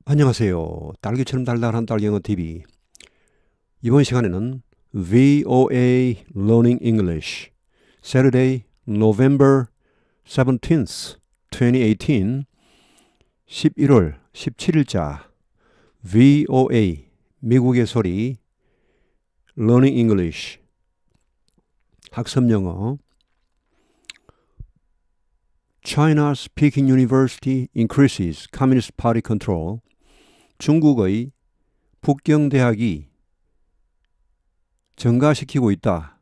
안녕하세요. 딸기처럼 달달한 딸기영어 TV. 이번 시간에는 VOA Learning English Saturday, November 17th, 2018 11월 17일자 VOA 미국의 소리 Learning English 학습영어 China's Peking University increases Communist Party control. 중국의 북경대학이 증가시키고 있다.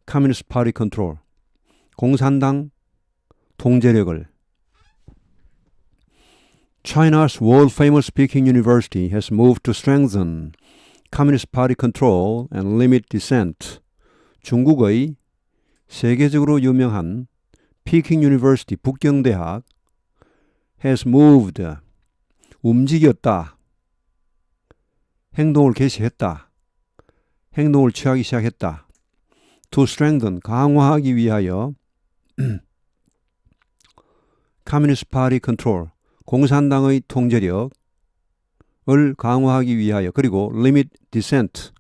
Communist Party control. 공산당 통제력을. China's world-famous Peking University has moved to strengthen Communist Party control and limit dissent. 중국의 세계적으로 유명한 Peking University 북경대학 has moved 움직였다. 행동을 개시했다. 행동을 취하기 시작했다. To strengthen 강화하기 위하여 Communist Party control 공산당의 통제력을 강화하기 위하여 그리고 limit dissent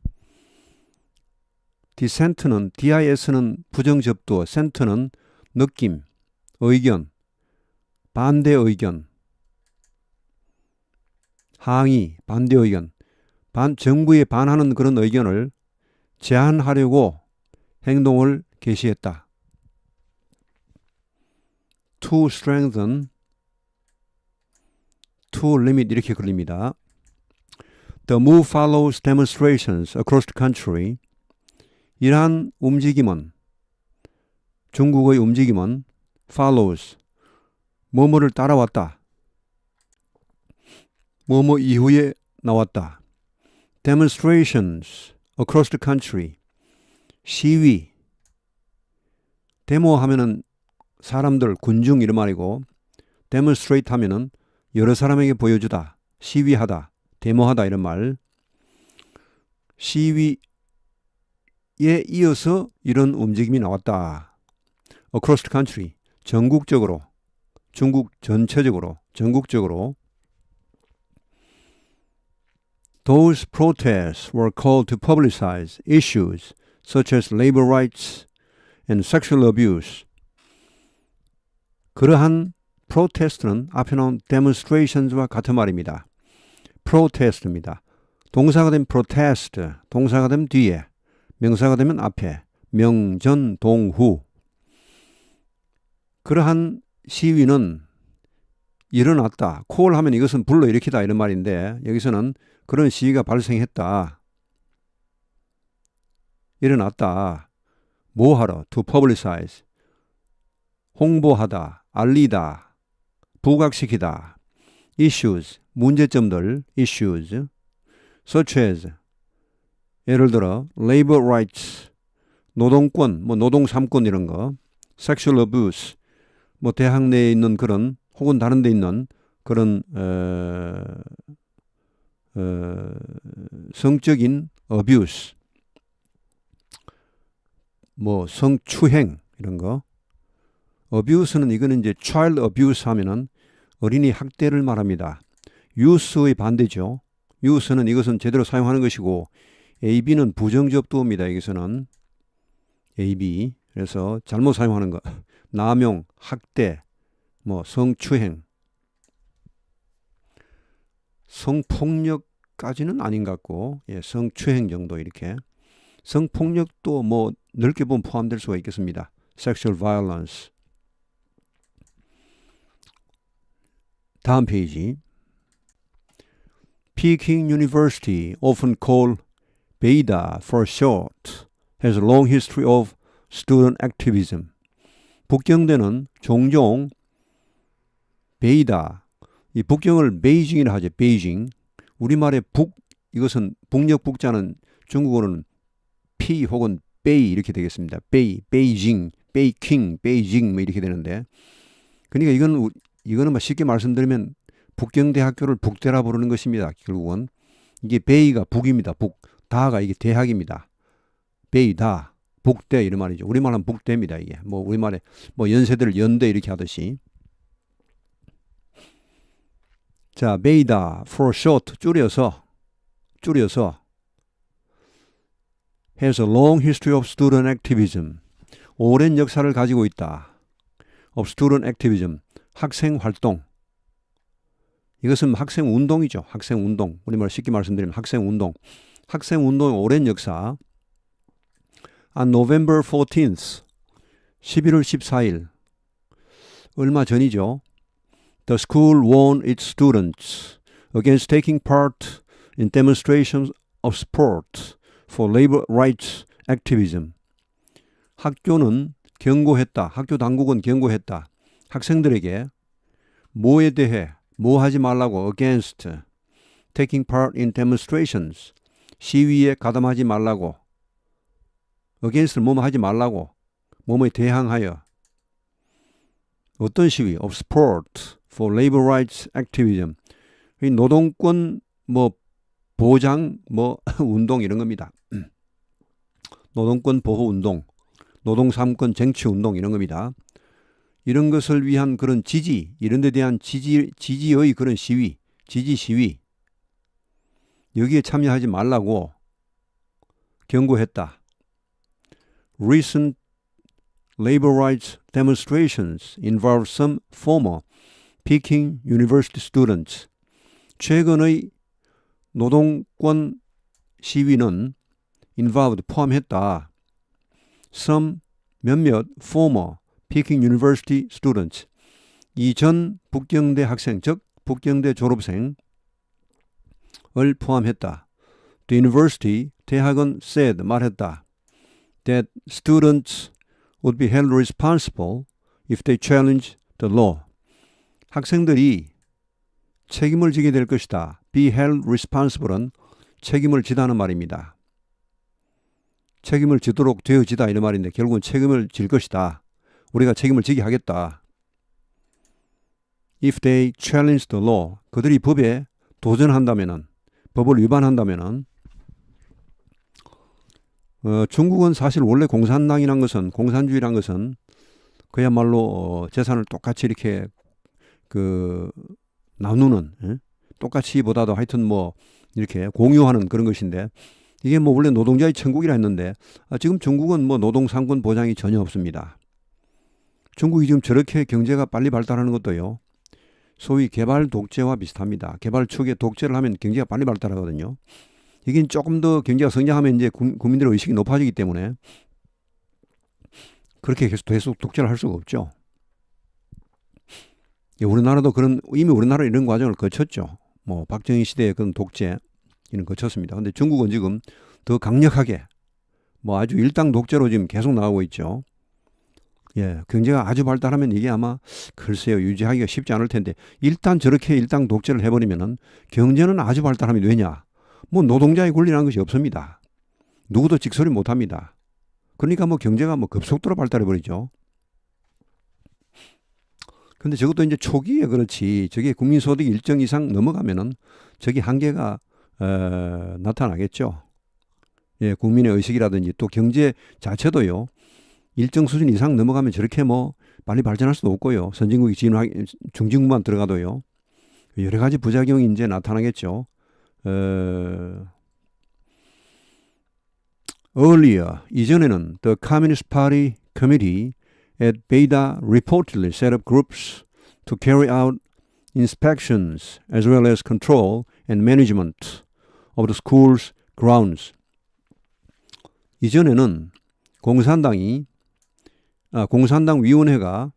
dissent는 DIS는 부정접두어 sent는 느낌, 의견, 반대 의견, 항의, 반대 의견, 정부에 반하는 그런 의견을 제한하려고 행동을 개시했다. To strengthen, to limit 이렇게 걸립니다. The move follows demonstrations across the country. 이러한 움직임은 중국의 움직임은 follows 뭐뭐를 따라왔다. 뭐뭐 이후에 나왔다. Demonstrations across the country. 시위. 데모 하면은 사람들, 군중 이런 말이고 demonstrate 하면은 여러 사람에게 보여주다. 시위하다. 데모하다 이런 말. 시위에 이어서 이런 움직임이 나왔다. Across the country. 전국적으로. 중국 전체적으로. 전국적으로. Those protests were called to publicize issues such as labor rights and sexual abuse. 그러한 protest는 앞에 나온 demonstrations와 같은 말입니다. protest입니다. 동사가 되면 protest, 동사가 되면 뒤에, 명사가 되면 앞에, 명전, 동후. 그러한 시위는 일어났다. call 하면 이것은 불러일으키다 이런 말인데 여기서는 그런 시위가 발생했다. 일어났다. 뭐 하러? To publicize. 홍보하다, 알리다, 부각시키다. Issues, 문제점들, issues. Such as, 예를 들어, labor rights, 노동권, 노동 3권 이런 거. Sexual abuse, 대학 내에 있는 그런, 혹은 다른 데 있는 그런, 성적인 abuse, 성추행 이런 거. abuse는 이거는 이제 child abuse 하면은 어린이 학대를 말합니다. use의 반대죠. use는 이것은 제대로 사용하는 것이고 ab는 부정접두어입니다. 여기서는 ab. 그래서 잘못 사용하는 거. 남용, 학대, 성추행. 성폭력까지는 아닌 것 같고, 성추행 정도 이렇게. 성폭력도 넓게 보면 포함될 수가 있겠습니다. Sexual violence. 다음 페이지. Peking University, often called Beida for short, has a long history of student activism. 북경대는 종종 베이다, 이 북경을 베이징이라 하죠. 베이징. 우리말의 이것은 북녘 북자는 중국어는 피 혹은 베이 이렇게 되겠습니다. 베이징, 베이킹, 베이징 이렇게 되는데 그러니까 이거는 쉽게 말씀드리면 북경대학교를 북대라 부르는 것입니다. 결국은 이게 베이가 북입니다. 다가 이게 대학입니다. 베이다, 북대 이런 말이죠. 우리말은 북대입니다. 이게 우리말에 연세대를 연대 이렇게 하듯이. 자, beta for short 줄여서 has a long history of student activism. 오랜 역사를 가지고 있다. of student activism. 학생 활동. 이것은 학생 운동이죠. 학생 운동. 우리말 쉽게 말씀드리면 학생 운동. 학생 운동의 오랜 역사. On November 14th. 11월 14일. 얼마 전이죠. The school warned its students against taking part in demonstrations of support for labor rights activism. 학교는 경고했다. 학교 당국은 경고했다. 학생들에게 뭐에 대해 뭐 하지 말라고 against taking part in demonstrations 시위에 가담하지 말라고 against 뭐뭐 하지 말라고 뭐뭐에 대항하여 어떤 시위 of support for labor rights activism 이 노동권 뭐 보장 뭐 운동 이런 겁니다. 노동권 보호 운동, 노동 3권 쟁취 운동 이런 겁니다. 이런 것을 위한 그런 지지, 이런 데 대한 지지의 그런 시위, 지지 시위 여기에 참여하지 말라고 경고했다. Recent labor rights demonstrations involve some former Peking University students. 최근의 노동권 시위는 involved 포함했다. some 몇몇 former Peking University students. 이전 북경대 학생, 즉 북경대 졸업생을 포함했다. The university, 대학은 said, 말했다. That students would be held responsible if they challenge the law. 학생들이 책임을 지게 될 것이다. Be held responsible은 책임을 지다는 말입니다. 책임을 지도록 되어지다 이런 말인데 결국은 책임을 질 것이다. 우리가 책임을 지게 하겠다. If they challenge the law, 그들이 법에 도전한다면은, 법을 위반한다면은, 중국은 사실 원래 공산당이란 것은, 공산주의란 것은 그야말로 재산을 똑같이 이렇게 나누는, 똑같이보다도 하여튼 뭐 이렇게 공유하는 그런 것인데, 이게 뭐 원래 노동자의 천국이라 했는데, 지금 중국은 뭐 노동 상권 보장이 전혀 없습니다. 중국이 지금 저렇게 경제가 빨리 발달하는 것도요, 소위 개발 독재와 비슷합니다. 개발 축에 독재를 하면 경제가 빨리 발달하거든요. 이게 조금 더 경제가 성장하면 이제 국민들의 의식이 높아지기 때문에 그렇게 계속 독재를 할 수가 없죠. 우리나라도 이미 우리나라 이런 과정을 거쳤죠. 뭐 박정희 시대의 그런 독재 이런 거쳤습니다. 근데 중국은 지금 더 강력하게 뭐 아주 일당 독재로 지금 계속 나오고 있죠. 예, 경제가 아주 발달하면 이게 아마 글쎄요 유지하기가 쉽지 않을 텐데 일단 저렇게 일당 독재를 해버리면은 경제는 아주 발달하면 되냐? 뭐 노동자의 권리라는 것이 없습니다. 누구도 직소리 못합니다. 그러니까 뭐 경제가 뭐 급속도로 발달해버리죠. 근데 저것도 이제 초기에 그렇지 저게 국민소득이 일정 이상 넘어가면은 저게 한계가 나타나겠죠. 예, 국민의 의식이라든지 또 경제 자체도요. 일정 수준 이상 넘어가면 저렇게 뭐 빨리 발전할 수도 없고요. 선진국이 중진국만 들어가도요. 여러 가지 부작용이 이제 나타나겠죠. Earlier, 이전에는 the Communist Party Committee at Beta reportedly set up groups to carry out inspections as well as control and management of the school's grounds. 이전에는 공산당위원회가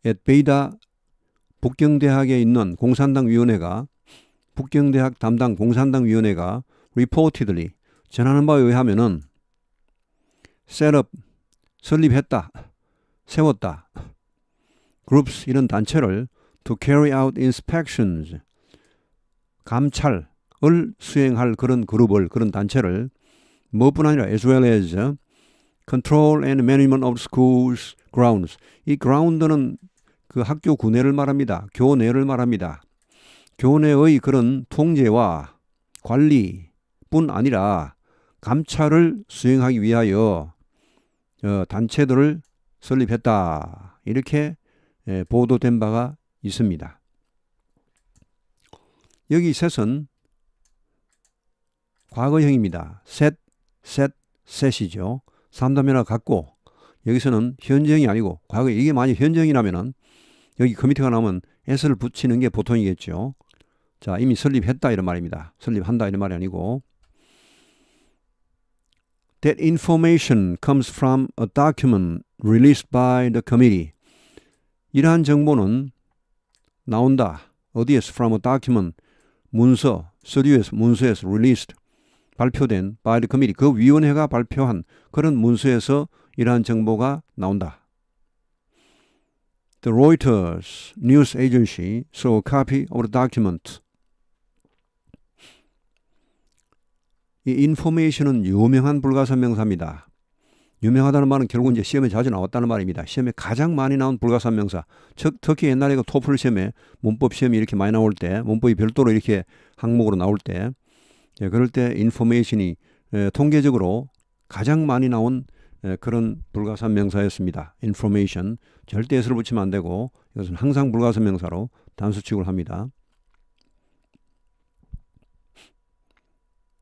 at Beta 북경대학에 있는 공산당위원회가 북경대학 담당 공산당위원회가 reportedly 전하는 바에 의하면은 set up 설립했다, 세웠다. groups 이런 단체를 to carry out inspections 감찰을 수행할 그런 그룹을 그런 단체를 뭐뿐 아니라 as well as control and management of schools grounds. 이 ground는 그 학교 구내를 말합니다. 교내를 말합니다. 교내의 그런 통제와 관리뿐 아니라 감찰을 수행하기 위하여 단체들을 설립했다. 이렇게 보도된 바가 있습니다. 여기 set은 과거형입니다. set이죠. 3단면화 같고 여기서는 현재형이 아니고 과거 이게 만약 현재형이라면은 여기 커미티가 나오면 s를 붙이는 게 보통이겠죠. 자, 이미 설립했다 이런 말입니다. 설립한다 이런 말이 아니고 That information comes from a document released by the committee. 이러한 정보는 나온다. 어디에서? From a document. 문서, 서류에서, 문서에서 released. 발표된 by the committee. 그 위원회가 발표한 그런 문서에서 이러한 정보가 나온다. The Reuters news agency saw a copy of the document. 이 information은 유명한 불가사명사입니다. 유명하다는 말은 결국 이제 시험에 자주 나왔다는 말입니다. 시험에 가장 많이 나온 불가사명사. 특히 옛날에 그 토플 시험에 문법 시험이 이렇게 많이 나올 때, 문법이 별도로 이렇게 항목으로 나올 때, 그럴 때 information이 통계적으로 가장 많이 나온 그런 불가사명사였습니다. information. 절대 s를 붙이면 안 되고 이것은 항상 불가사명사로 단수 취급을 합니다.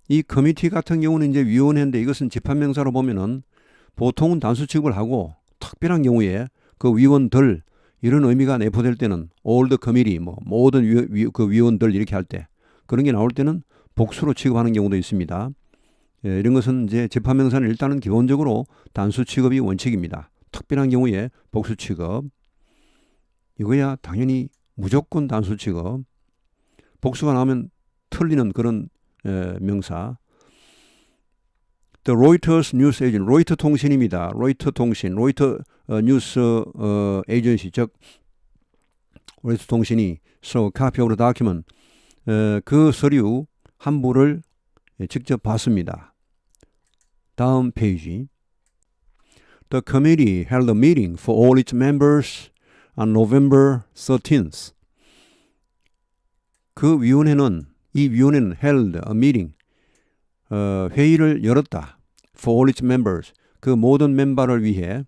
이 커미티 같은 경우는 이제 위원회인데 이것은 집합명사로 보면은 보통은 단수 취급을 하고 특별한 경우에 그 위원들 이런 의미가 내포될 때는 all the committee 뭐 모든 그 위원들 이렇게 할 때 그런 게 나올 때는 복수로 취급하는 경우도 있습니다. 이런 것은 이제 집합명사는 일단은 기본적으로 단수 취급이 원칙입니다. 특별한 경우에 복수 취급. 이거야 당연히 무조건 단수 취급. 복수가 나오면 틀리는 그런 명사. The Reuters News Agency, 로이터 통신입니다. 로이터 통신, 로이터 뉴스 에이전시, 즉 로이터 통신이 so copy of the document, 그 서류 한 부를 직접 봤습니다. 다음 페이지. The committee held a meeting for all its members on November 13th. 그 위원회는 이 위원회는 held a meeting, 회의를 열었다. For all its members, 그 모든 멤버를 위해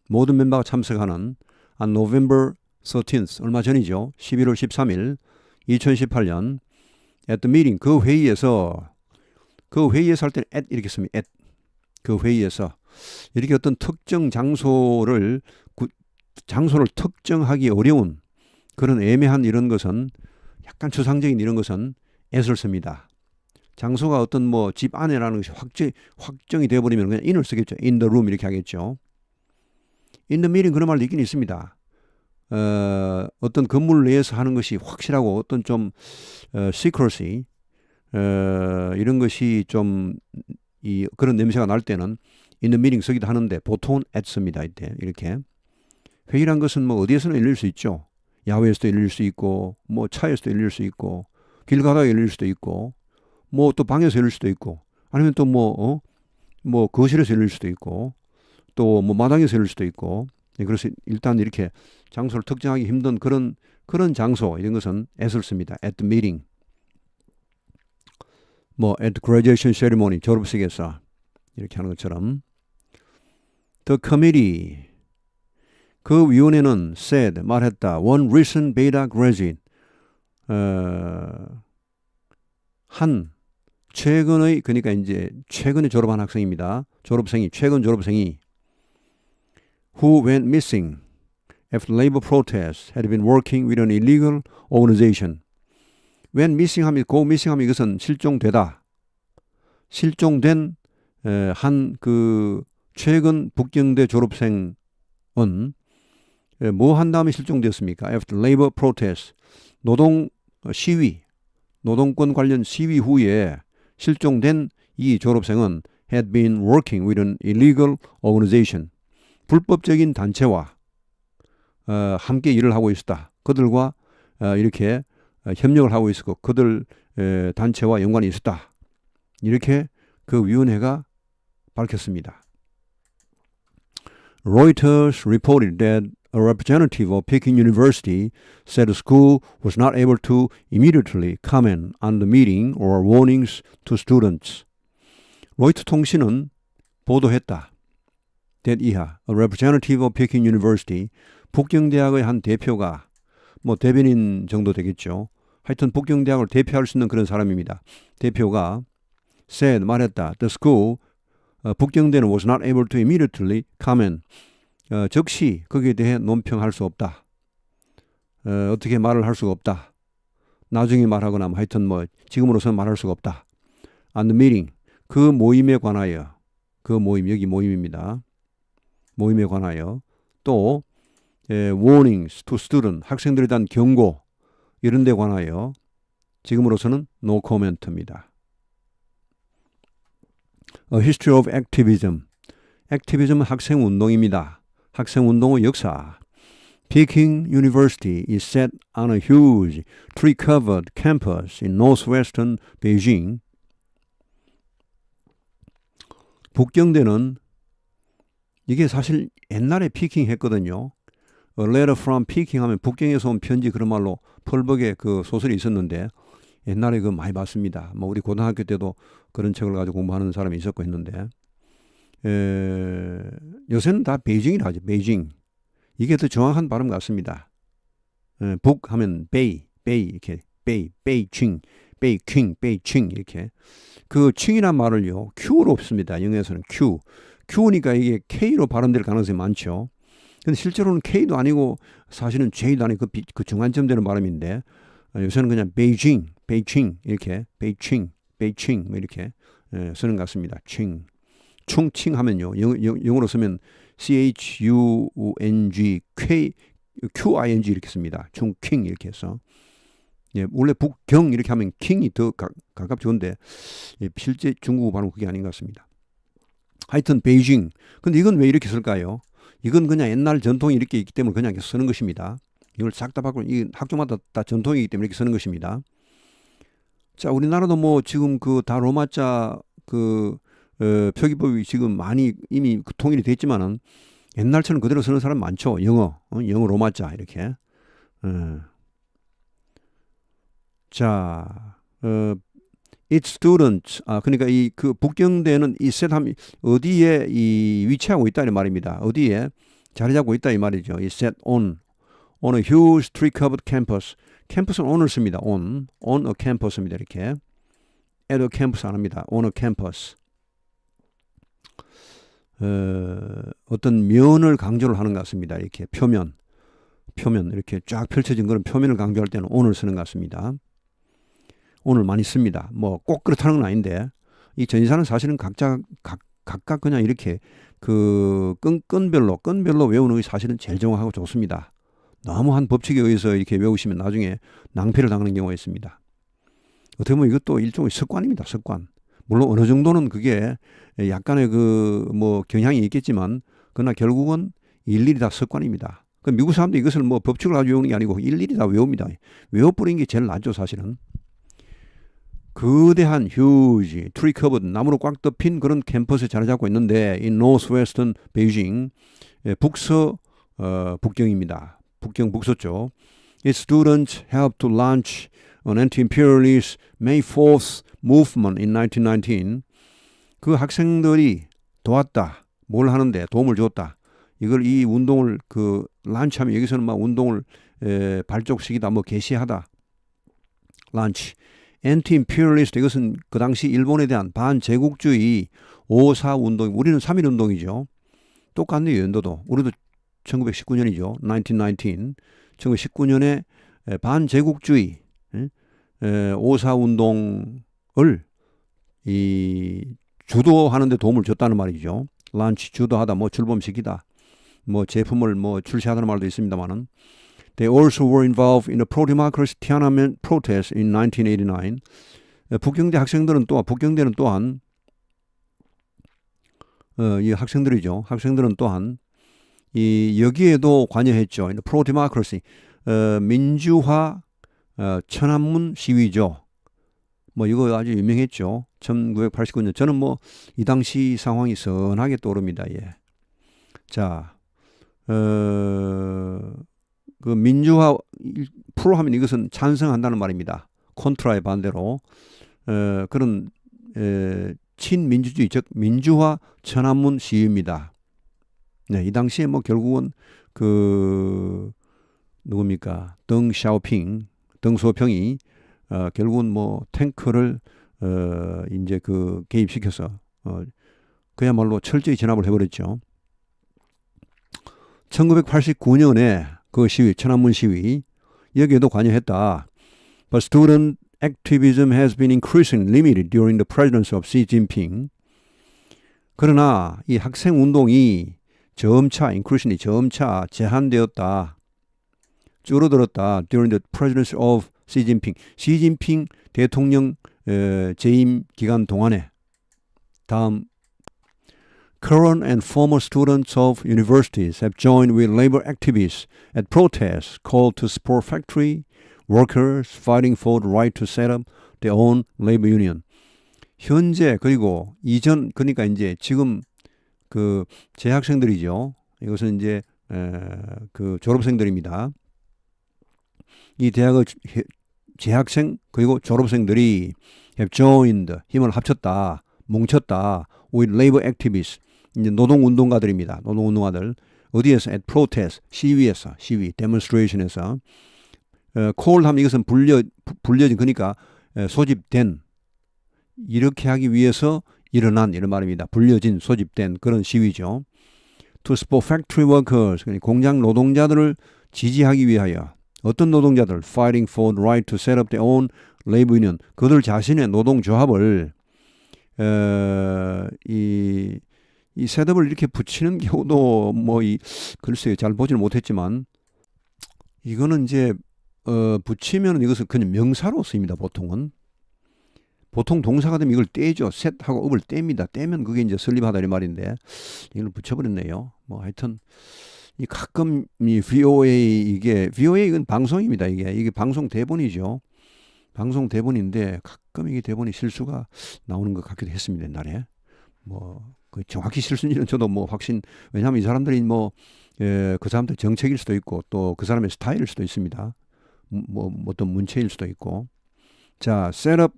모든 멤버가 참석하는 on November 13th, 얼마 전이죠. 11월 13일 2018년 at the meeting, 그 회의에서 할 때는 at 이렇게 씁니다. at. 그 회의에서 이렇게 어떤 특정 장소를 특정하기 어려운 그런 애매한 이런 것은 약간 추상적인 이런 것은 at을 씁니다. 장소가 어떤 뭐 집 안에라는 것이 확정이 되어버리면 그냥 in을 쓰겠죠. in the room 이렇게 하겠죠. in the meeting 그런 말도 있긴 있습니다. 어떤 건물 내에서 하는 것이 확실하고 어떤 좀 secrecy 이런 것이 좀 그런 냄새가 날 때는 in the meeting 쓰기도 하는데 보통은 at 씁니다. 이때 이렇게 회의란 것은 뭐 어디에서나 열릴 수 있죠. 야외에서도 열릴 수 있고 뭐 차에서도 열릴 수 있고 길 가다가 열릴 수도 있고 뭐 또 방에서 열릴 수도 있고 아니면 또 뭐 거실에서 열릴 수도 있고 또 뭐 마당에서 열릴 수도 있고 그래서 일단 이렇게 장소를 특정하기 힘든 그런 장소 이런 것은 at을 씁니다. at the meeting. 뭐 at the graduation ceremony 졸업식에서 이렇게 하는 것처럼 the committee 그 위원회는 said 말했다. one recent beta graduate 한 최근의 그러니까 이제 최근에 졸업한 학생입니다. 최근 졸업생이 who went missing after labor protests had been working with an illegal organization. went missing 하면 go missing 하면 이것은 실종되다. 실종된 한 그 최근 북경대 졸업생은 뭐 한 다음에 실종되었습니까? after labor protests 노동 시위 노동권 관련 시위 후에 실종된 이 졸업생은 had been working with an illegal organization. 불법적인 단체와 함께 일을 하고 있었다. 그들과 이렇게 협력을 하고 있었고 그들 단체와 연관이 있었다. 이렇게 그 위원회가 밝혔습니다. Reuters reported that a representative of Peking University said the school was not able to immediately comment on the meeting or warnings to students. 로이터 통신은 보도했다. that 이하, a representative of Peking University, 북경대학의 한 대표가 뭐 대변인 정도 되겠죠. 하여튼 북경대학을 대표할 수 있는 그런 사람입니다. 대표가 said 말했다. The school 북경대는 was not able to immediately comment. 즉시 거기에 대해 논평할 수 없다. 어떻게 말을 할 수가 없다. 나중에 말하거나 뭐 하여튼 뭐 지금으로서는 말할 수가 없다. On the meeting 그 모임에 관하여 그 모임 여기 모임입니다. 모임에 관하여 또 warnings to student 학생들에 대한 경고 이런 데 관하여 지금으로서는 no comment입니다. A history of activism. activism은 학생운동입니다. 학생운동의 역사. Peking University is set on a huge tree-covered campus in northwestern Beijing. 북경대는 이게 사실 옛날에 피킹 했거든요. A letter from Peking 하면 북경에서 온 편지 그런 말로 펄벅의 그 소설이 있었는데 옛날에 그 많이 봤습니다. 뭐 우리 고등학교 때도 그런 책을 가지고 공부하는 사람이 있었고 했는데 요새는 다 베이징이라 하죠. 베이징. 이게 더 정확한 발음 같습니다. 북 하면 베이 이렇게 베이징, 베이징 이렇게 그 칭이란 말을요 Q로 씁니다. 영어에서는 Q니까 이게 K로 발음될 가능성이 많죠. 근데 실제로는 K도 아니고 사실은 J도 아니고 그 중간점 되는 발음인데 요새는 그냥 베이징 이렇게 베이징 뭐 이렇게 쓰는 것 같습니다. 충칭 하면요 영어로 쓰면 CHUNG QING 이렇게 씁니다. 충킹 이렇게 해서 원래 북경 이렇게 하면 킹이 더 가깝던데 실제 중국어 발음 그게 아닌 것 같습니다. 하여튼 베이징. 근데 이건 왜 이렇게 쓸까요? 이건 그냥 옛날 전통이 이렇게 있기 때문에 그냥 쓰는 것입니다. 이걸 싹 다 바꾸고 이 학교마다 다 전통이기 때문에 이렇게 쓰는 것입니다. 자, 우리나라도 뭐 지금 그 다 로마자 그 표기법이 지금 많이 이미 통일이 됐지만은 옛날처럼 그대로 쓰는 사람 많죠. 영어 로마자 이렇게. 자, its students 그러니까 이 그 북경대는 이 셋함이 어디에 이 위치하고 있다 이 말입니다. 어디에 자리 잡고 있다 이 말이죠. 이 set on a huge tree-covered campus. 캠퍼스는 on을 씁니다. on a campus입니다. 이렇게 at a campus 안 합니다. on a campus. 어떤 면을 강조를 하는 것 같습니다. 이렇게 표면 이렇게 쫙 펼쳐진 그런 표면을 강조할 때는 on을 쓰는 것 같습니다. on을 많이 씁니다. 뭐 꼭 그렇다는 건 아닌데 이 전치사는 사실은 각각 그냥 이렇게 그 끈별로 외우는 게 사실은 제일 정확하고 좋습니다. 너무 한 법칙에 의해서 이렇게 외우시면 나중에 낭패를 당하는 경우가 있습니다. 어떻게 보면 이것도 일종의 습관입니다. 습관. 물론 어느 정도는 그게 약간의 그 뭐 경향이 있겠지만 그러나 결국은 일일이 다 습관입니다. 그 미국 사람도 이것을 뭐 법칙을 가지고 외우는 게 아니고 일일이 다 외웁니다. 외워버리는 게 제일 낫죠, 사실은. 거대한 huge tree covered 나무로 꽉 덮인 그런 캠퍼스에 자리 잡고 있는데 in northwestern Beijing 북경입니다. 북경 북서쪽. Its students helped to launch an anti-imperialist May 4th movement in 1919. 그 학생들이 도왔다. 뭘 하는데 도움을 줬다. 이 운동을 그 란치하면 여기서는 막 운동을 발족시키다 뭐 개시하다. 란치. anti-imperialist 이것은 그 당시 일본에 대한 반제국주의 5.4 운동. 우리는 3.1 운동이죠. 똑같네요. 연도도. 우리도 1919년이죠. 1919. 1919년에 반제국주의 5.4 운동을 주도하는 데 도움을 줬다는 말이죠. 란치 주도하다, 뭐 출범시키다, 뭐 제품을 뭐 출시하다는 말도 있습니다만은. They also were involved in the pro-democracy Tiananmen protest in 1989. 북경대는 또한 이 학생들은 또한 여기에도 관여했죠. pro-democracy 민주화 천안문 시위죠. 뭐 이거 아주 유명했죠. 1989년. 저는 뭐 이 당시 상황이 선하게 떠오릅니다. 예. 자, 그 민주화 프로 하면 이것은 찬성한다는 말입니다. 콘트라의 반대로 그런 친민주주의 즉 민주화 천안문 시위입니다. 네, 이 당시에 뭐 결국은 그 누굽니까? 덩 샤오핑, 덩소평이 결국은 뭐 탱크를 이제 그 개입시켜서 그야말로 철저히 진압을 해버렸죠. 1989년에 그 시위, 천안문 시위 여기에도 관여했다. But student activism has been increasingly limited during the presidency of Xi Jinping. 그러나 이 학생 운동이 increasingly 점차 제한되었다. 줄어들었다. During the presidency of Xi Jinping. 시진핑 대통령 재임 기간 동안에 다음 Current and former students of universities have joined with labor activists at protests called to support factory workers fighting for the right to set up their own labor union. 현재 그리고 이전 그러니까 이제 지금 그 재학생들이죠. 이것은 이제 그 졸업생들입니다. 이 대학의 재학생 그리고 졸업생들이 have joined 힘을 합쳤다, 뭉쳤다 with labor activists 이제 노동운동가들입니다. 노동운동가들 어디에서 at protest 시위에서 시위 demonstration에서 call 하면 이것은 불려진 그러니까 소집된 이렇게 하기 위해서 일어난 이런 말입니다. 불려진 소집된 그런 시위죠. To support factory workers 공장 노동자들을 지지하기 위하여 어떤 노동자들 fighting for the right to set up their own labor union 그들 자신의 노동조합을 이 셋업을 이렇게 붙이는 경우도 글쎄요 잘 보지는 못했지만 이거는 이제 붙이면 이것은 그냥 명사로 쓰입니다. 보통 동사가 되면 이걸 떼죠. 셋하고 up을 뗍니다. 떼면 그게 이제 설립하다 이 말인데 이걸 붙여버렸네요. 하여튼 이 가끔 이 VOA 이건 방송입니다. 이게 방송 대본이죠. 방송 대본인데 가끔 이게 대본이 실수가 나오는 것 같기도 했습니다. 옛날에 그 정확히 실수인지는 저도 왜냐하면 이 사람들이 그 사람들 정책일 수도 있고 또 그 사람의 스타일일 수도 있습니다. 어떤 문체일 수도 있고. 자, 셋업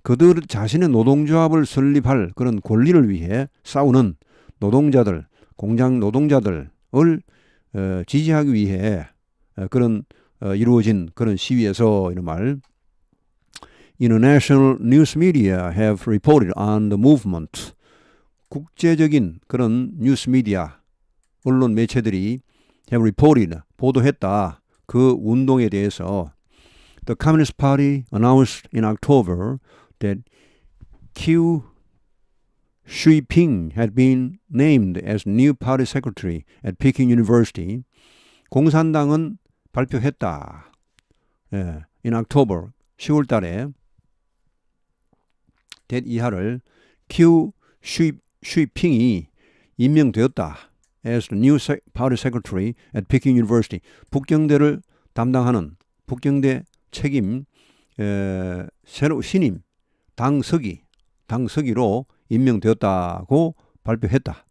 그들 자신의 노동조합을 설립할 그런 권리를 위해 싸우는 노동자들, 공장 노동자들을 지지하기 위해 그런 이루어진 그런 시위에서 이런 말. International news media have reported on the movement. 국제적인 그런 뉴스 미디어, 언론 매체들이 have reported, 보도했다. 그 운동에 대해서 The Communist Party announced in October that Qiu Shuiping had been named as new party secretary at Peking University. 공산당은 발표했다. In October, 10월 달에 that 이하를 Qiu Shuiping이 임명되었다. as the new party secretary at Peking University. 북경대를 담당하는 북경대 책임 새로 신임 당서기로 임명되었다고 발표했다.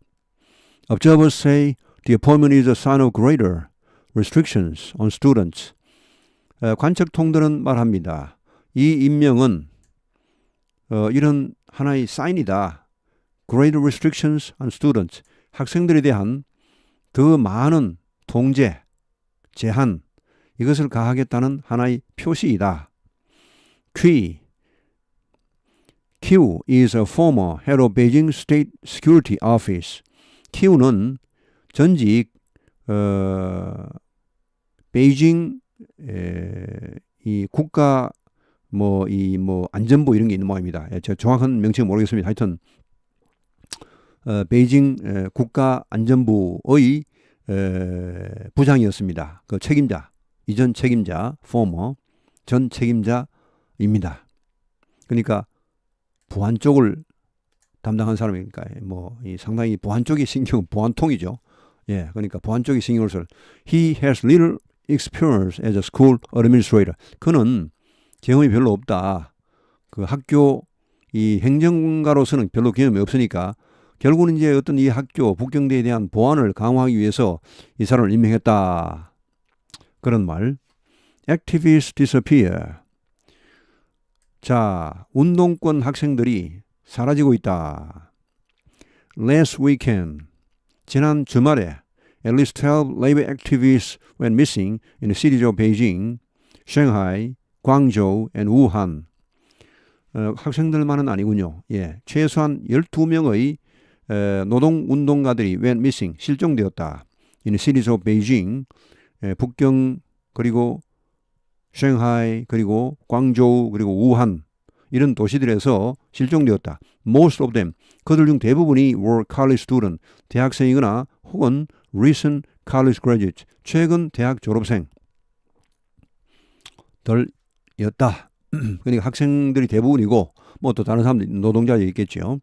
Observers say the appointment is a sign of greater restrictions on students. 관측통들은 말합니다. 이 임명은 이런 하나의 사인이다. Greater restrictions on students. 학생들에 대한 더 많은 통제, 제한 이것을 가하겠다는 하나의 표시이다. Qiu is a former head of Beijing State Security Office. Qiu는 전직 베이징 이 국가 안전부 이런 게 있는 모양입니다. 제가 정확한 명칭은 모르겠습니다. 하여튼 베이징 국가안전부의 부장이었습니다. 그 책임자, 이전 책임자, former, 전 책임자입니다. 그러니까 보안 쪽을 담당한 사람이니까 이 상당히 보안 쪽의 신경, 보안통이죠. 그러니까 보안 쪽의 신경을 쓸. He has little experience as a school administrator. 그는 경험이 별로 없다. 그 학교 이 행정가로서는 별로 경험이 없으니까 결국은 이제 어떤 이 학교 북경대에 대한 보안을 강화하기 위해서 이 사람을 임명했다. 그런 말. Activists disappear. 자, 운동권 학생들이 사라지고 있다. Last weekend, 지난 주말에 at least 12 labor activists went missing in the cities of Beijing, Shanghai, 광저우 and 우한. 학생들만은 아니군요. 예, 최소한 12명의 노동운동가들이 went missing, 실종되었다. In the cities of Beijing, 북경, 그리고 샹하이, 그리고 광저우, 그리고 우한 이런 도시들에서 실종되었다. Most of them, 그들 중 대부분이 were college student, 대학생이거나 혹은 recent college graduates, 최근 대학 졸업생 덜였다. 그러니까 학생들이 대부분이고 뭐 또 다른 사람들 노동자도 있겠죠.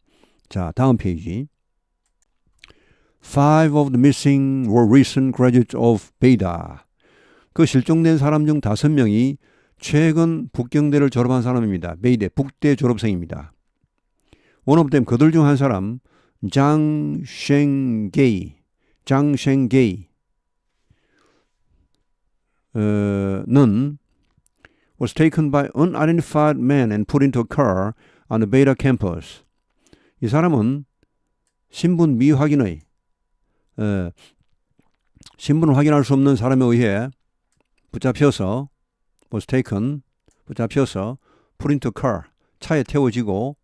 자, 다음 페이지. Five of the missing were recent graduates of Beida. 그 실종된 사람 중 5명이 최근 북경대를 졸업한 사람입니다. 베이대 북대 졸업생입니다. One of them, 그들 중 한 사람, 장쉥게이 는 was taken by unidentified men and put into a car on the Beida campus. 이 사람은 신분 미확인의 신분을 확인할 수 없는 사람에 의해 붙잡혀서 was taken, 붙잡혀서 put into a car, 차에 태워지고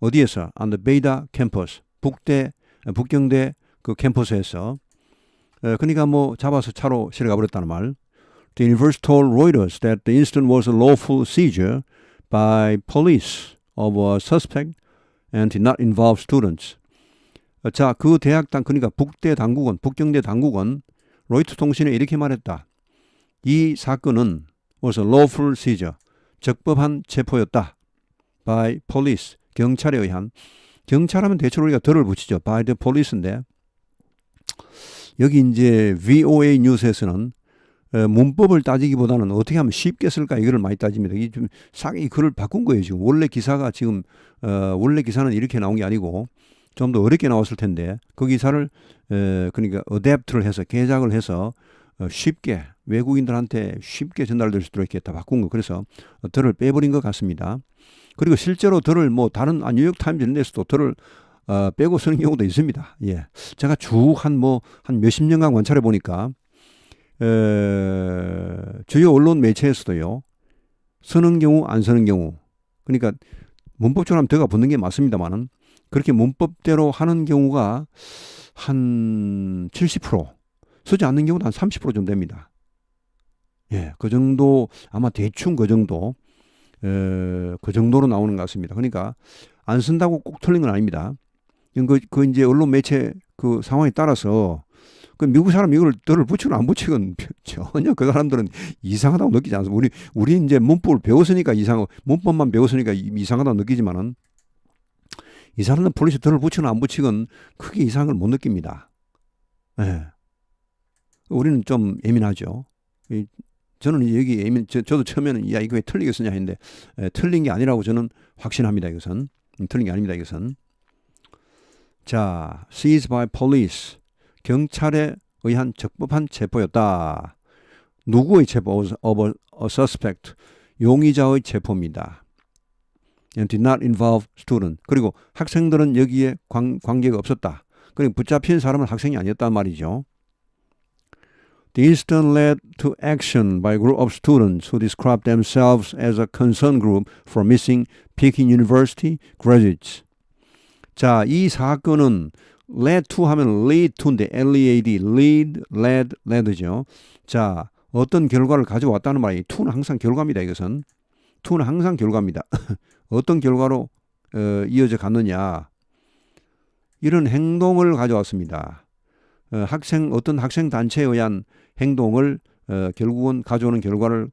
어디에서? on the Beida campus, 북경대 그 캠퍼스에서 그러니까 뭐 잡아서 차로 실어가 버렸다는 말. The university told Reuters that the incident was a lawful seizure by police of a suspect and did not involve students. 자, 그 대학당, 그러니까 북경대 당국은 로이터 통신에 이렇게 말했다. 이 사건은 was a lawful seizure, 적법한 체포였다. by police, 경찰에 의한. 경찰하면 대체로 우리가 덜을 붙이죠. by the police인데 여기 이제 VOA 뉴스에서는 문법을 따지기보다는 어떻게 하면 쉽게 쓸까 이거를 많이 따집니다. 이 좀 이 글을 바꾼 거예요. 지금 원래 기사가 원래 기사는 이렇게 나온 게 아니고 좀 더 어렵게 나왔을 텐데 그 기사를 그러니까 어댑트를 해서 개작을 해서 쉽게 외국인들한테 쉽게 전달될 수 있도록 이렇게 다 바꾼 거. 그래서 덜을 빼버린 것 같습니다. 그리고 실제로 덜을 뭐 다른 뉴욕 타임즈 이런 데서도 덜을 빼고 쓰는 경우도 있습니다. 예, 제가 쭉 한 몇십 년간 관찰해 보니까 주요 언론 매체에서도요 쓰는 경우 안 쓰는 경우, 그러니까 문법적으로 하면 더가 붙는 게 맞습니다만은 그렇게 문법대로 하는 경우가 한 70%, 쓰지 않는 경우도 한 30% 정도 됩니다. 예, 그 정도 아마 대충 그 정도로 나오는 것 같습니다. 그러니까 안 쓴다고 꼭 틀린 건 아닙니다. 그 이제 언론 매체 그 상황에 따라서 그 미국 사람 이걸 덜을 붙이건 안 붙이건 전혀 그 사람들은 이상하다고 느끼지 않습니다. 우리 이제 문법을 배웠으니까 문법만 배웠으니까 이상하다고 느끼지만은 이 사람은 폴리시 덜을 붙이건 안 붙이건 크게 이상을 못 느낍니다. 예. 우리는 좀 예민하죠. 저는 여기 저도 처음에는 야 이거 왜 틀리게 쓰냐 했는데 틀린 게 아니라고 저는 확신합니다. 이것은 틀린 게 아닙니다. 이것은. 자, seized by police, 경찰에 의한 적법한 체포였다. 누구의 체포? of a suspect, 용의자의 체포입니다. and did not involve student. 그리고 학생들은 여기에 관계가 없었다. 그리고 붙잡힌 사람은 학생이 아니었단 말이죠. The incident led to action by a group of students who described themselves as a concern group for missing Peking University graduates. 자, 이 사건은 led to 하면 lead to인데 lead, led죠. 자, 어떤 결과를 가져왔다는 말이에요. to는 항상 결과입니다. 이것은. to는 항상 결과입니다. 어떤 결과로 이어져 갔느냐. 이런 행동을 가져왔습니다. 어떤 학생 단체에 의한 행동을 결국은 가져오는 결과를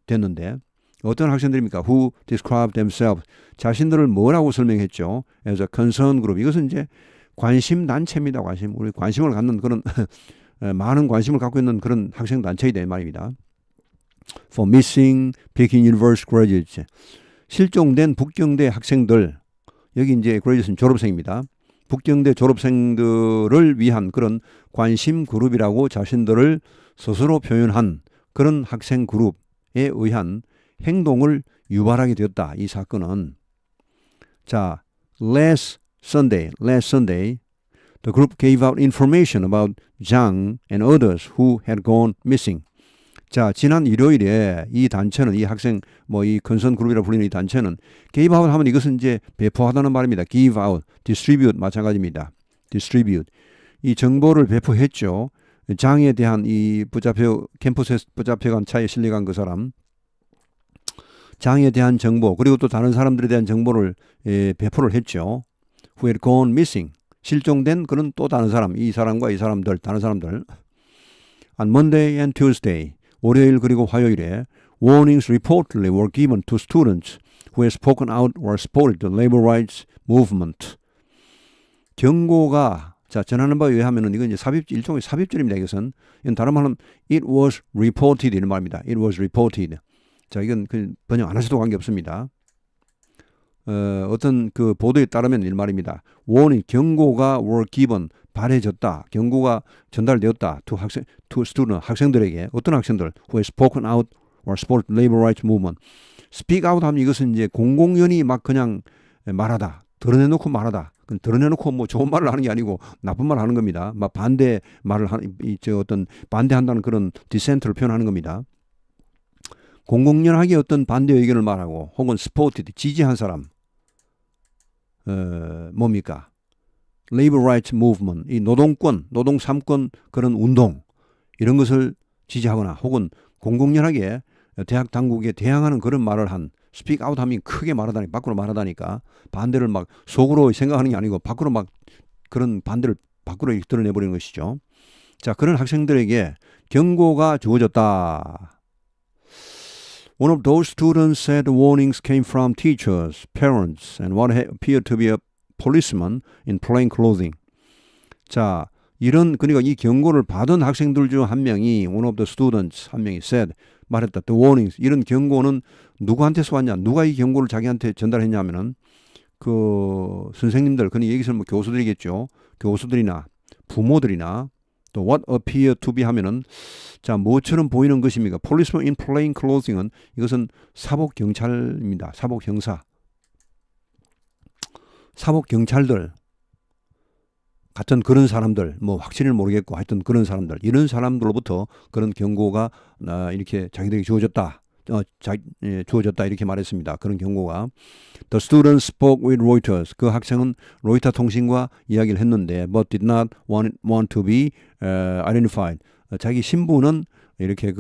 됐는데 어떤 학생들입니까? Who described themselves. 자신들을 뭐라고 설명했죠? As a concern group. 이것은 이제 관심 단체입니다. 우리 관심을 갖는 그런 많은 관심을 갖고 있는 그런 학생 단체이다 이 말입니다. For missing Peking University graduates. 실종된 북경대 학생들. 여기 이제 graduates는 졸업생입니다. 북경대 졸업생들을 위한 그런 관심 그룹이라고 자신들을 스스로 표현한 그런 학생 그룹에 의한 행동을 유발하게 되었다. 이 사건은. 자, last Sunday, the group gave out information about Zhang and others who had gone missing. 자, 지난 일요일에 이 단체는 이 학생 이 컨선 그룹이라 불리는 이 단체는 give out 하면 이것은 이제 배포하다는 말입니다. give out, distribute 마찬가지입니다. distribute. 이 정보를 배포했죠. 장에 대한 이 캠퍼스에 붙잡혀간 차에 실려간 그 사람. 장에 대한 정보 그리고 또 다른 사람들에 대한 정보를 배포를 했죠. Who had gone missing. 실종된 그런 또 다른 사람. 이 사람과 이 사람들, 다른 사람들. On Monday and Tuesday. 월요일 그리고 화요일에 warnings reportedly were given to students who had spoken out or supported the labor rights movement. 경고가 자 전하는 바에 의하면은 이건 이제 일종의 삽입절입니다. 이것은 다른 말로 it was reported 이런 말입니다. it was reported. 자 이건 번역 안 하셔도 관계 없습니다. 어떤 그 보도에 따르면 이 말입니다. warning 경고가 were given 발해졌다. 경고가 전달되었다. to student 학생들에게 어떤 학생들 who had spoken out or supported labor rights movement. speak out 하면 이것은 이제 공공연히 막 그냥 말하다. 드러내놓고 말하다. 드러내놓고 좋은 말을 하는 게 아니고 나쁜 말을 하는 겁니다. 막 반대 말을 어떤 반대한다는 그런 디센트를 표현하는 겁니다. 공공연하게 어떤 반대 의견을 말하고 혹은 supported 지지한 사람 뭡니까? Labor Rights Movement 이 노동권, 노동 3권 그런 운동 이런 것을 지지하거나 혹은 공공연하게 대학 당국에 대항하는 그런 말을 한 speak out 하면 크게 말하다니 밖으로 말하다니까 반대를 막 속으로 생각하는 게 아니고 밖으로 막 그런 반대를 밖으로 드러내버리는 것이죠. 자 그런 학생들에게 경고가 주어졌다. One of those students said the warnings came from teachers, parents, and what appeared to be a policeman in plain clothing. 자, 그러니까 이 경고를 받은 학생들 중 한 명이 one of the students 한 명이 said 말했다. The warnings 이런 경고는 누구한테서 왔냐? 누가 이 경고를 자기한테 전달했냐면은 그 선생님들, 그니 여기서 교수들이겠죠. 교수들이나 부모들이나 또 what appear to be 하면은 자 뭐처럼 보이는 것입니까? Policeman in plain clothing은 이것은 사복 경찰입니다. 사복 형사, 사복 경찰들 같은 그런 사람들 확실히는 모르겠고 하여튼 그런 사람들 이런 사람들로부터 그런 경고가 이렇게 자기들에게 주어졌다. 주어졌다 이렇게 말했습니다. 그런 경고가 The student spoke with Reuters. 그 학생은 로이터 통신과 이야기를 했는데 but did not want to be identified. 자기 신분은 이렇게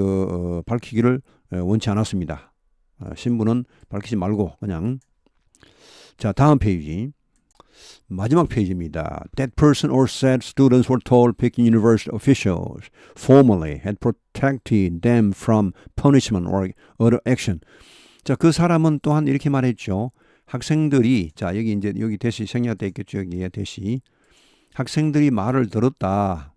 밝히기를 원치 않았습니다. 신분은 밝히지 말고 그냥 자 다음 페이지 마지막 페이지입니다. That person or said students were told Peking University officials formally had protected them from punishment or other action. 자, 그 사람은 또한 이렇게 말했죠. 학생들이 자 여기 이제 여기 대시 생략돼 있겠죠. 여기에 대시 학생들이 말을 들었다.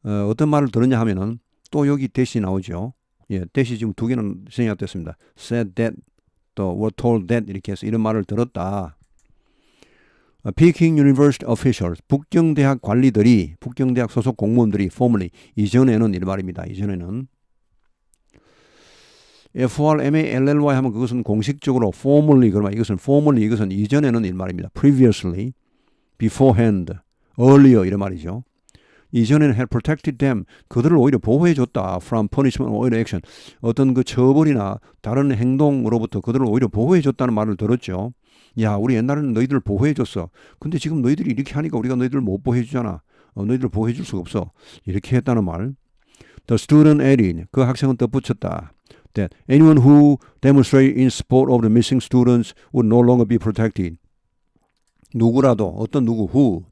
어떤 말을 들었냐 하면은 또 여기 대시 나오죠. 예, 대시 지금 두 개는 생략됐습니다. said that 또 were told that 이렇게 해서 이런 말을 들었다. Peking University officials, 북경대학 관리들이, 북경대학 소속 공무원들이 formally, 이전에는 이런 말입니다. 이전에는 FRMALLY 하면 그것은 공식적으로 formally, 그러면 이것은 formally, 이것은 이전에는 이런 말입니다. previously, beforehand, earlier 이런 말이죠. 이전에는 had protected them, 그들을 오히려 보호해줬다. from punishment or other action, 어떤 그 처벌이나 다른 행동으로부터 그들을 오히려 보호해줬다는 말을 들었죠. 야, 우리 옛날에는 너희들을 보호해줬어. 근데 지금 너희들이 이렇게 하니까 우리가 너희들을 못 보호해주잖아. 너희들을 보호해줄 수가 없어. 이렇게 했다는 말. The student added, 그 학생은 덧붙였다. That anyone who demonstrated in support of the missing students would no longer be protected. 누구라도, 어떤 누구, who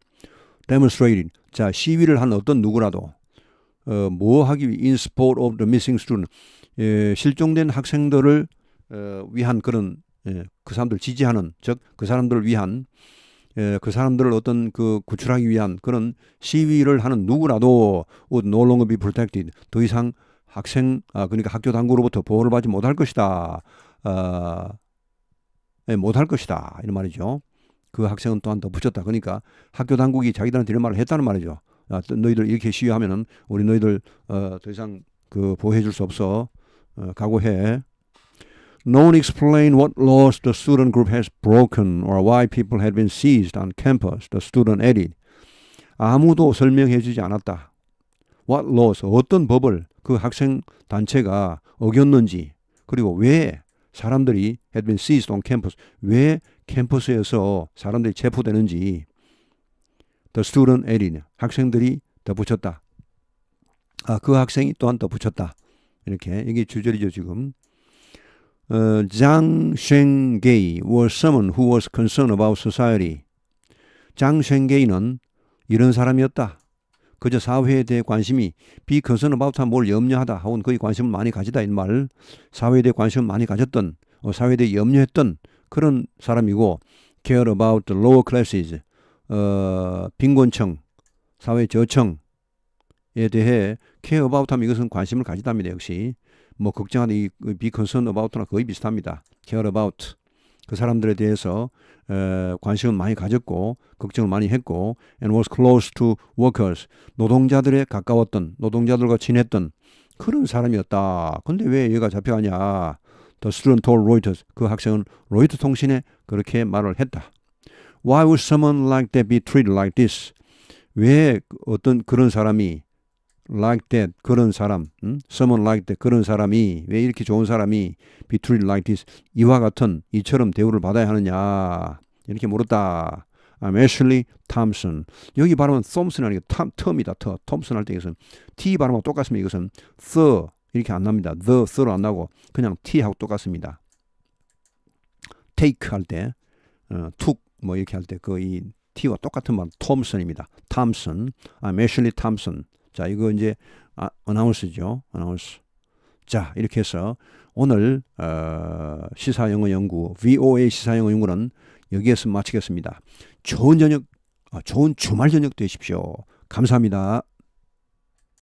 demonstrated, 자, 시위를 한 어떤 누구라도, 뭐 하기 위해 in support of the missing student, 실종된 학생들을 위한 그런 그 사람들 지지하는 즉 그 사람들을 위한 그 사람들을 어떤 그 구출하기 위한 그런 시위를 하는 누구라도 would no longer be protected. 더 이상 그러니까 학교 당국으로부터 보호를 받지 못할 것이다. 못할 것이다. 이런 말이죠. 그 학생은 또한 더 붙였다. 그러니까 학교 당국이 자기들한테 이런 말을 했다는 말이죠. 너희들 이렇게 시위하면은 우리 너희들 더 이상 그 보호해 줄 수 없어. 각오해. No one explained what laws the student group has broken or why people had been seized on campus, the student added. 아무도 설명해 주지 않았다. What laws, 어떤 법을 그 학생 단체가 어겼는지, 그리고 왜 사람들이 had been seized on campus, 왜 캠퍼스에서 사람들이 체포되는지 the student added, 학생들이 덧붙였다. 그 학생이 또한 덧붙였다. 이렇게 이게 주절이죠 지금. Zhang Shenggei was someone who was concerned about society. 장 쉥게이는 이런 사람이었다. 그저 사회에 대해 관심이 be concerned about 뭘 염려하다 하고는 거의 관심을 많이 가지다 이 말. 사회에 대해 관심을 많이 가졌던, 사회에 대해 염려했던 그런 사람이고, care about the lower classes, 빈곤층, 사회 저층에 대해 care about 하면 이것은 관심을 가지답니다. 역시 뭐 걱정하다 이 be concerned about나 거의 비슷합니다. care about 그 사람들에 대해서 관심을 많이 가졌고 걱정을 많이 했고, and was close to workers, 노동자들에 가까웠던, 노동자들과 친했던 그런 사람이었다. 근데 왜 얘가 잡혀가냐? The student told Reuters, 그 학생은 로이터 통신에 그렇게 말을 했다. Why would someone like that be treated like this? 왜 어떤 그런 사람이 like that, 그런 사람, someone like that, 그런 사람이, 왜 이렇게 좋은 사람이 be treated like this, 이와 같은, 이처럼 대우를 받아야 하느냐, 이렇게 물었다. I'm Ashley Thompson. 여기 발음은 Thompson 아니고 텀이다. Thompson 할 때 이것은 T 발음하고 똑같습니다. 이것은 the 이렇게 안 납니다. the로 안 나고 그냥 T하고 똑같습니다. take 할 때, took 뭐 이렇게 할 때 그 이 T와 똑같은 말 Thompson입니다. Thompson. I'm Ashley Thompson. 자, 이거 이제 어나운스죠. 어나운스. 자, 이렇게 해서 오늘 시사영어 연구, VOA 시사영어 연구는 여기에서 마치겠습니다. 좋은 저녁, 좋은 주말 저녁 되십시오. 감사합니다.